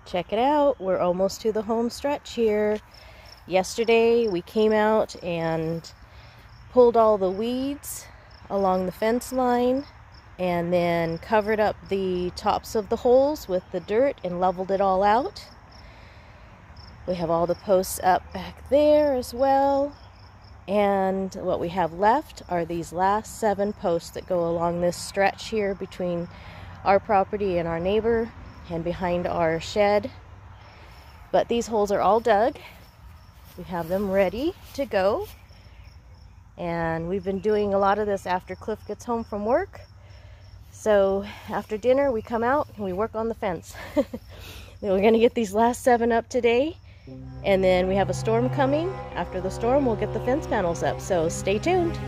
Check it out, we're almost to the home stretch here. Yesterday we came out and pulled all the weeds along the fence line and then covered up the tops of the holes with the dirt and leveled it all out. We have all the posts up back there as well. And what we have left are these last 7 posts that go along this stretch here between our property and our neighbor and behind our shed. But these holes are all dug. We have them ready to go. And we've been doing a lot of this after Cliff gets home from work. So after dinner we come out and we work on the fence. We're going to get these last 7 up today. And then we have a storm coming. After the storm we'll get the fence panels up. So stay tuned.